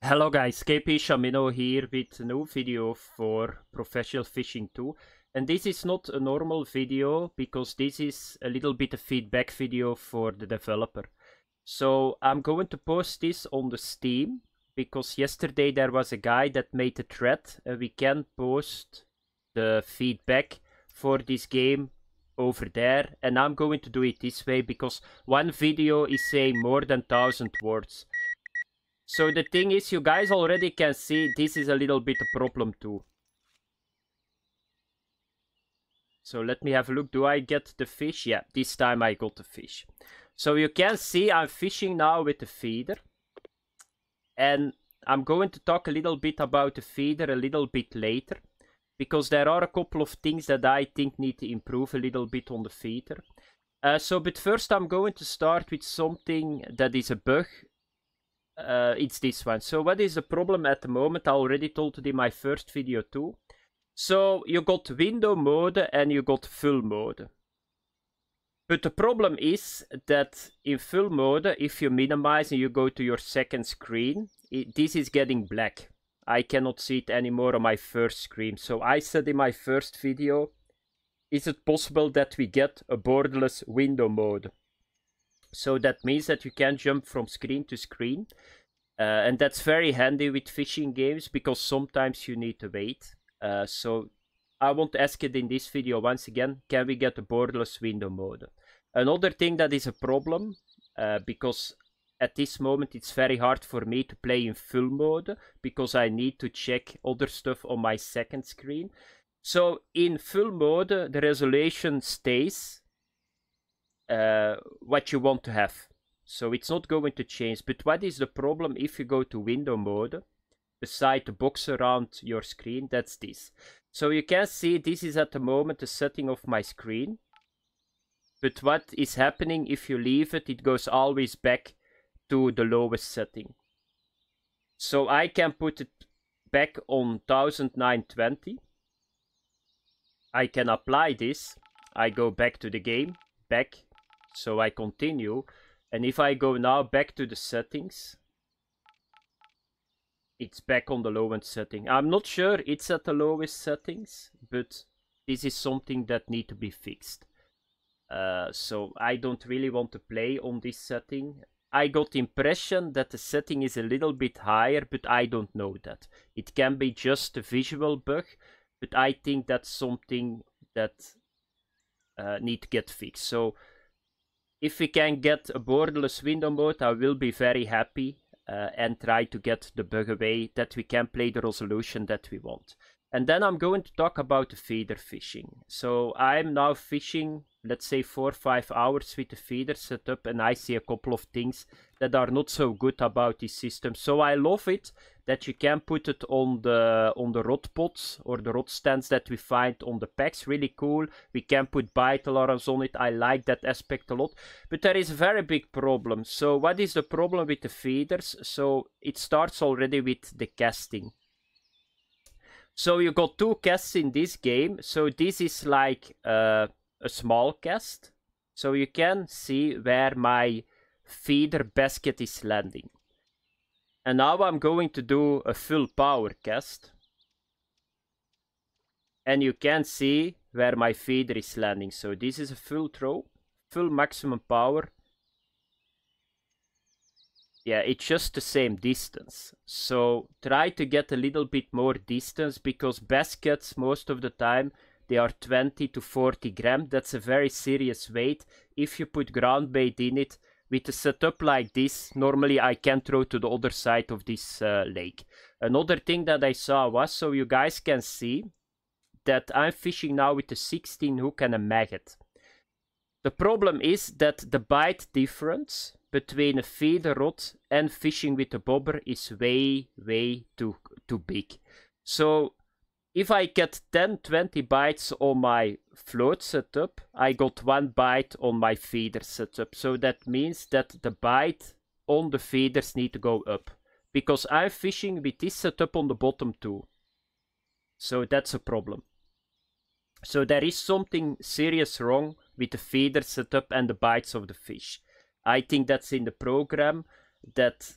Hello guys, KP Shamino here with a new video for Professional Fishing 2. And this is not a normal video because this is a little bit of feedback video for the developer. So I'm going to post this on the Steam because yesterday there was a guy that made a thread and we can post the feedback for this game over there. And I'm going to do it this way because one video is saying more than 1000 words. So the thing is, you guys already can see this is a little bit a problem too. So let me have a look. Do I get the fish? Yeah, this time I got the fish. So you can see I'm fishing now with the feeder. And I'm going to talk a little bit about the feeder a little bit later. Because there are a couple of things that I think need to improve a little bit on the feeder. But first I'm going to start with something that is a bug. It's this one. So what is the problem at the moment? I already told it in my first video too. So you got window mode and you got full mode. But the problem is that in full mode, if you minimize and you go to your second screen, this is getting black. I cannot see it anymore on my first screen. So I said in my first video, is it possible that we get a borderless window mode? So that means that you can jump from screen to screen. And that's very handy with fishing games because sometimes you need to wait. So I want to ask it in this video once again, can we get a borderless window mode? Another thing that is a problem, because at this moment it's very hard for me to play in full mode because I need to check other stuff on my second screen. So in full mode, the resolution stays what you want to have. So it's not going to change. But what is the problem if you go to window mode? Beside the box around your screen, that's this. So you can see this is at the moment the setting of my screen. But what is happening if you leave it, it goes always back to the lowest setting. So I can put it back on 1920. I can apply this. I go back to the game, back. So I continue, and if I go now back to the settings, it's back on the lowest setting. I'm not sure it's at the lowest settings, but this is something that needs to be fixed. So I don't really want to play on this setting. I got the impression that the setting is a little bit higher, but I don't know that. It can be just a visual bug, but I think that's something that need to get fixed. So if we can get a borderless window mode, I will be very happy and try to get the bug away that we can play the resolution that we want. And then I'm going to talk about the feeder fishing. So I'm now fishing, let's say 4 or 5 hours with the feeder setup, and I see a couple of things that are not so good about this system. So I love it that you can put it on the rod pots or the rod stands that we find on the packs. Really cool. We can put bite alarms on it. I like that aspect a lot. But there is a very big problem. So what is the problem with the feeders? So it starts already with the casting. So you got 2 casts in this game. So this is like a small cast. So you can see where my feeder basket is landing. And now I'm going to do a full power cast. And you can see where my feeder is landing. So this is a full throw, full maximum power. Yeah, it's just the same distance. So try to get a little bit more distance because baskets most of the time they are 20 to 40 grams. That's a very serious weight. If you put ground bait in it, with a setup like this, normally I can throw to the other side of this lake. Another thing that I saw was, so you guys can see, that I'm fishing now with a 16 hook and a maggot. The problem is that the bite difference between a feeder rod and fishing with a bobber is way too big. So if I get 10-20 bites on my float setup, I got 1 bite on my feeder setup. So that means that the bite on the feeders need to go up. Because I'm fishing with this setup on the bottom too. So that's a problem. So there is something serious wrong with the feeder setup and the bites of the fish. I think that's in the program that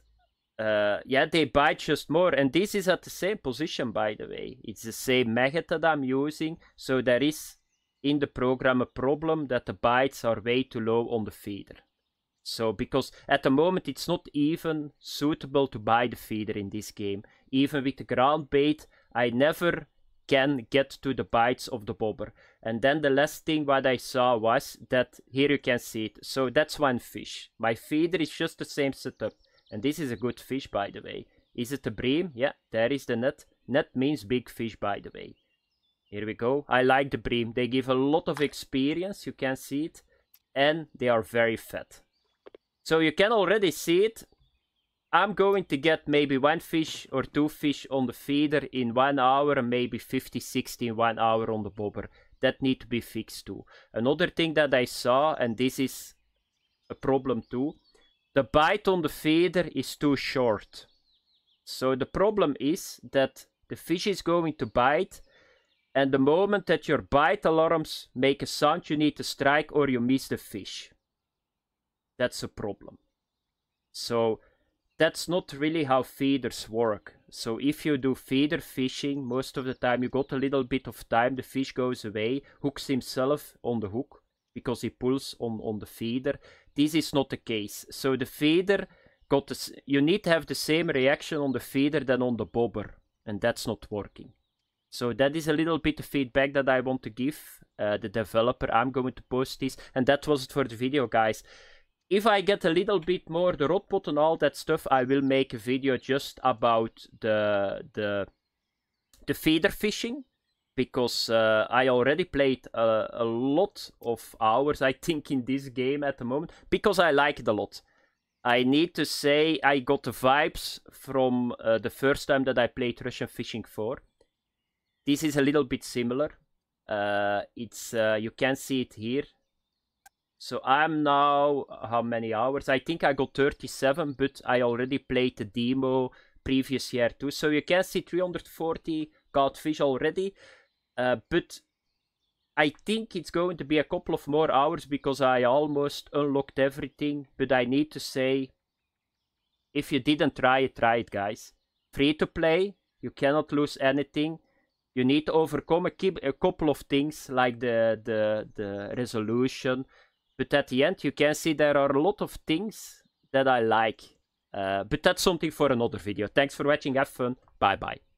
yeah, they bite just more. And this is at the same position, by the way. It's the same maggot that I'm using. So there is in the program a problem that the bites are way too low on the feeder. So because at the moment it's not even suitable to buy the feeder in this game. Even with the ground bait, I never can get to the bites of the bobber. And then the last thing what I saw was that here you can see it. So that's one fish. My feeder is just the same setup. And this is a good fish, by the way. Is it a bream? Yeah, there is the net. Net means big fish, by the way. Here we go. I like the bream. They give a lot of experience. You can see it. And they are very fat. So you can already see it. I'm going to get maybe 1 fish or 2 fish on the feeder in 1 hour and maybe 50, 60 in 1 hour on the bobber. That need to be fixed too. Another thing that I saw, and this is a problem too, the bite on the feeder is too short. So the problem is that the fish is going to bite, and the moment that your bite alarms make a sound, you need to strike or you miss the fish. That's a problem. So that's not really how feeders work. So if you do feeder fishing, most of the time you got a little bit of time, the fish goes away, hooks himself on the hook because he pulls on the feeder. This is not the case. So the feeder got you need to have the same reaction on the feeder than on the bobber, and that's not working. So that is a little bit of feedback that I want to give the developer. I'm going to post this, and that was it for the video, guys. If I get a little bit more the rod pot and all that stuff, I will make a video just about the feeder fishing, because I already played a lot of hours, I think, in this game at the moment, because I like it a lot. I need to say I got the vibes from the first time that I played Russian Fishing 4. This is a little bit similar. You can see it here. So I'm now, how many hours? I think I got 37, but I already played the demo previous year too. So you can see 340 caught fish already. But I think it's going to be a couple of more hours because I almost unlocked everything. But I need to say, if you didn't try it, guys. Free to play, you cannot lose anything. You need to overcome a couple of things like the resolution. But at the end, you can see there are a lot of things that I like. But that's something for another video. Thanks for watching. Have fun. Bye-bye.